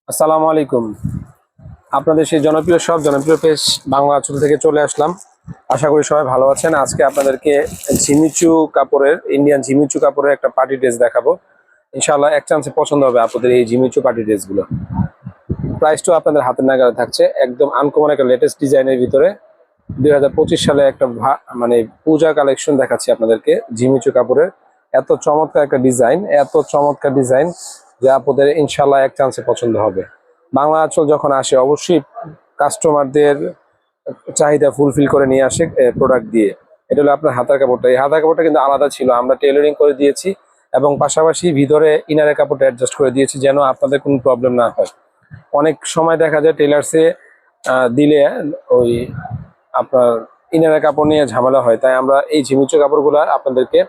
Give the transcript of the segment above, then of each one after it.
আসসালামু আলাইকুম। আপনাদের সেই জনপ্রিয় জনপ্রিয় পেজ বাংলা আঁচল থেকে চলে আসলাম। আশা করি সবাই ভালো আছেন। আজকে আপনাদেরকে ইন্ডিয়ান ঝিমিচু কাপড়ের একটা পার্টি ড্রেস দেখাবো। ইনশাআল্লাহ এক চান্সে পছন্দ হবে আপনাদের এই ঝিমিচু পার্টি ড্রেসগুলো। প্রাইসটাও আপনাদের হাতের নাগালে থাকছে, একদম আনকমন একটা লেটেস্ট ডিজাইনের ভিতরে 2025 সালে একটা মানে পূজা কালেকশন দেখাচ্ছি আপনাদেরকে ঝিমিচু কাপড়ের। এত চমৎকার ডিজাইন যে আপনাদের ইনশাআল্লাহ এক চান্সে পছন্দ হবে। বাংলা আঁচল যখন আসে অবশ্যই কাস্টমারদের চাহিদা ফুলফিল করে নিয়ে আসে প্রোডাক্ট দিয়ে। এটা হলো আপনার হাতার কাপড়টা। এই হাতার কাপড়টা কিন্তু আলাদা ছিল, আমরা টেলারিং করে দিয়েছি এবং পাশাপাশি ভিতরে ইনারের কাপড়টা অ্যাডজাস্ট করে দিয়েছি যেন আপনাদের কোনো প্রবলেম না হয়। অনেক সময় দেখা যায় টেলার্সে দিলে ওই আপনার ইনারের কাপড় নিয়ে ঝামেলা হয়, তাই আমরা এই ঝিমিচু কাপড়গুলো আপনাদেরকে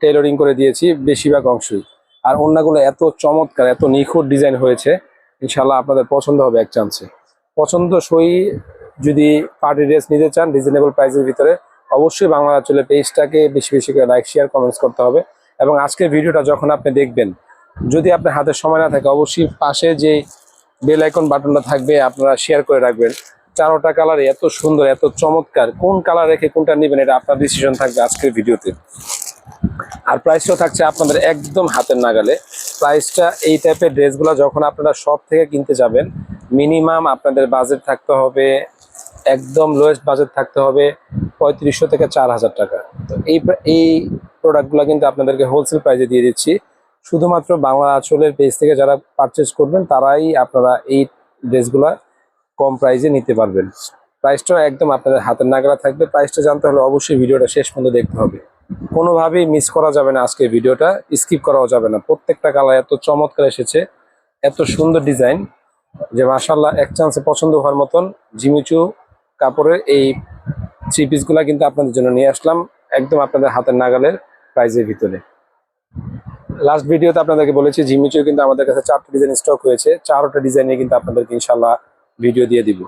টেলারিং করে দিয়েছি বেশিরভাগ অংশই। আর ওড়নাগুলো এত চমৎকার, এত নিখুঁত ডিজাইন হয়েছে, ইনশাল্লাহ আপনাদের পছন্দ হবে এক চান্সে। পছন্দসই যদি পার্টি ড্রেস নিতে চান রিজনেবল প্রাইসের ভিতরে, অবশ্যই বাংলা আঁচলের পেজটাকে বেশি বেশি করে লাইক শেয়ার কমেন্টস করতে হবে। এবং আজকের ভিডিওটা যখন আপনি দেখবেন, যদি আপনার হাতে সময় না থাকে, অবশ্যই পাশে যে বেল আইকন বাটনটা থাকবে আপনারা শেয়ার করে রাখবেন। চারোটা কালার এত সুন্দর, এত চমৎকার, কোন কালার রেখে কোনটা নেবেন এটা আপনার ডিসিশন থাকবে আজকের ভিডিওতে। আর প্রাইসটাও থাকছে আপনাদের একদম হাতের নাগালে। প্রাইসটা এই টাইপের ড্রেসগুলো যখন আপনারা শপ থেকে কিনতে যাবেন, মিনিমাম আপনাদের বাজেট থাকতে হবে, একদম লোয়েস্ট বাজেট থাকতে হবে 3500 থেকে 4000 টাকা। তো এই প্রোডাক্টগুলো কিন্তু আপনাদেরকে হোলসেল প্রাইসে দিয়ে দিচ্ছি। শুধুমাত্র বাংলা আঁচলের পেজ থেকে যারা পারচেস করবেন তারাই আপনারা এই ড্রেসগুলো কম প্রাইসে নিতে পারবেন। প্রাইসটাও একদম আপনাদের হাতের নাগালে থাকবে। প্রাইসটা জানতে হলে অবশ্যই ভিডিওটা শেষ পর্যন্ত দেখতে হবে, কোনোভাবেই মিস করা যাবে না। আজকে ভিডিওটা স্কিপ করাও যাবে না। প্রত্যেকটা কালার এত চমৎকার এসেছে, এত সুন্দর ডিজাইন যে মাশাআল্লাহ এক চান্সে পছন্দ হওয়ার মতন জিমিচু কাপড়ের এই থ্রি পিসগুলা কিন্তু আপনাদের জন্য নিয়ে আসলাম, একদম আপনাদের হাতের নাগালের প্রাইজের ভিতরে। লাস্ট ভিডিওতে আপনাদেরকে বলেছি জিমিচুর কিন্তু আমাদের কাছে 4টা ডিজাইন স্টক হয়েছে, 4টা ডিজাইনে কিন্তু আপনাদেরকে ইনশাল্লাহ ভিডিও দিয়ে দিব।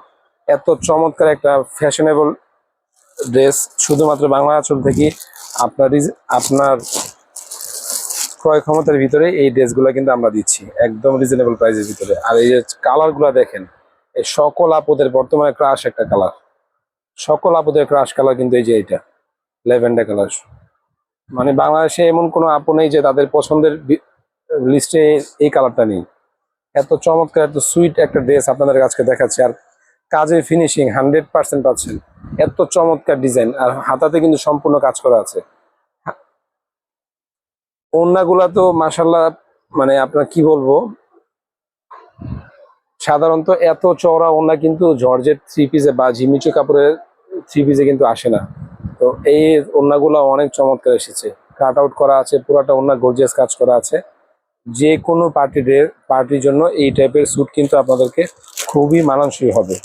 এত চমৎকার একটা ফ্যাশনেবল ড্রেস শুধুমাত্র বাংলা আঁচল থেকে আপনার ক্রয় ক্ষমতার ভিতরে এই ড্রেসগুলো কিন্তু আমরা দিচ্ছি একদম রিজনেবল প্রাইসের ভিতরে। আর এই যে কালারগুলো দেখেন, এই সকল আপুদের বর্তমানে ক্রাশ একটা কালার, সকল আপুদের ক্রাশ কালার কিন্তু এই যে এটা ল্যাভেন্ডার কালার। মানে বাংলাদেশে এমন কোনো আপু নেই যে তাদের পছন্দের লিস্টে এই কালারটা নেই। এত চমৎকার, এত সুইট একটা ড্রেস আপনাদের কাছে দেখাচ্ছে। আর কাজের ফিনিশিং 100% পাচ্ছেন। এত চমৎকার ডিজাইন, আর হাতাতে কিন্তু সম্পূর্ণ কাজ করা আছে। ওড়নাগুলা তো মাশাআল্লাহ, মানে আপনার কি বলবো, সাধারণত এত চওড়া ওড়না কিন্তু জর্জেট থ্রি পিসে বা ঝিমিচু কাপড়ের থ্রি পিসে কিন্তু আসে না। তো এই ওড়নাগুলো অনেক চমৎকার এসেছে, কাট আউট করা আছে, পুরাটা ওড়না গর্জিয়াস কাজ করা আছে। যে কোনো পার্টির জন্য এই টাইপের স্যুট কিন্তু আপনাদেরকে খুবই মানানসই হবে।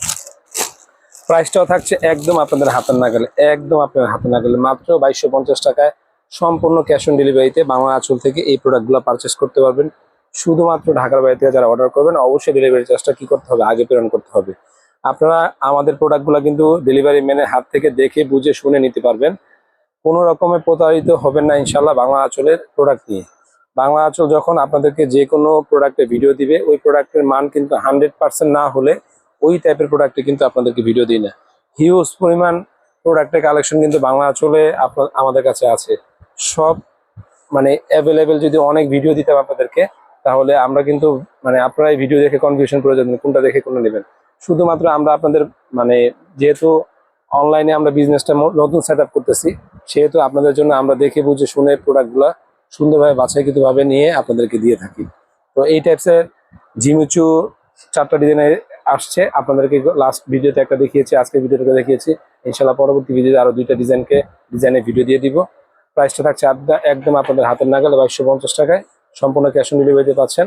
প্রাইসটাও থাকছে একদম আপনাদের হাতের নাগালে, একদম আপনার হাতের নাগালে, মাত্র 2250 টাকায় সম্পূর্ণ ক্যাশ অন ডেলিভারিতে বাংলা আঁচল থেকে এই প্রোডাক্টগুলো পারচেস করতে পারবেন। শুধুমাত্র ঢাকার বাইরে থেকে যারা অর্ডার করবেন অবশ্যই ডেলিভারি চার্জটা কি করতে হবে, আগে প্রেরণ করতে হবে। আপনারা আমাদের প্রোডাক্টগুলো কিন্তু ডেলিভারি ম্যানের হাত থেকে দেখে বুঝে শুনে নিতে পারবেন, কোনো রকমের প্রতারিত হবেন না ইনশাল্লাহ বাংলা আঁচলের প্রোডাক্ট নিয়ে। বাংলা আঁচল যখন আপনাদেরকে যে কোনো প্রোডাক্টের ভিডিও দিবে, ওই প্রোডাক্টের মান কিন্তু 100% না হলে ওই টাইপের প্রোডাক্টে কিন্তু আপনাদেরকে ভিডিও দিই না। হিউজ পরিমাণ প্রোডাক্টের কালেকশন কিন্তু বাংলা আঁচলে আমাদের কাছে আছে সব, মানে অ্যাভেলেবেল। যদি অনেক ভিডিও দিতাম আপনাদেরকে, তাহলে আমরা কিন্তু মানে আপনারা এই ভিডিও দেখে কনফিউশন করে যাবেন কোনটা দেখে কোনটা নেবেন। শুধুমাত্র আমরা আপনাদের মানে যেহেতু অনলাইনে আমরা বিজনেসটা নতুন সেট আপ করতেছি, সেহেতু আপনাদের জন্য আমরা দেখে বুঝে শুনে প্রোডাক্টগুলো সুন্দরভাবে বাছাইকৃতভাবে নিয়ে আপনাদেরকে দিয়ে থাকি। তো এই টাইপসের জিমিচু 4টা ডিজাইনের আসছে, আপনাদেরকে লাস্ট ভিডিওতে একটা দেখিয়েছি, আজকে ভিডিওটাকে দেখিয়েছি। ইনশাল্লাহ পরবর্তী ভিডিওতে আরো 2টা ডিজাইনের ভিডিও দিয়ে দিব। প্রাইসটা থাকছে একদম আপনাদের হাতের নাগালে 2250 টাকায় সম্পূর্ণ ক্যাশ অন ডেলিভারিতে পাচ্ছেন।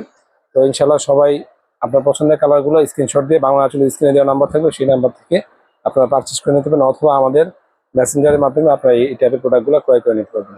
তো ইনশাল্লাহ সবাই আপনার পছন্দের কালারগুলো স্ক্রিনশট দিয়ে বাংলা আঁচল স্ক্রিনে দেওয়া নাম্বার থাকবে, সেই নাম্বার থেকে আপনারা পারচেস করে নিতে পারেন, অথবা আমাদের মেসেঞ্জারের মাধ্যমে আপনারা এই টাইপের প্রোডাক্টগুলো ক্রয় করে নিতে পারবেন।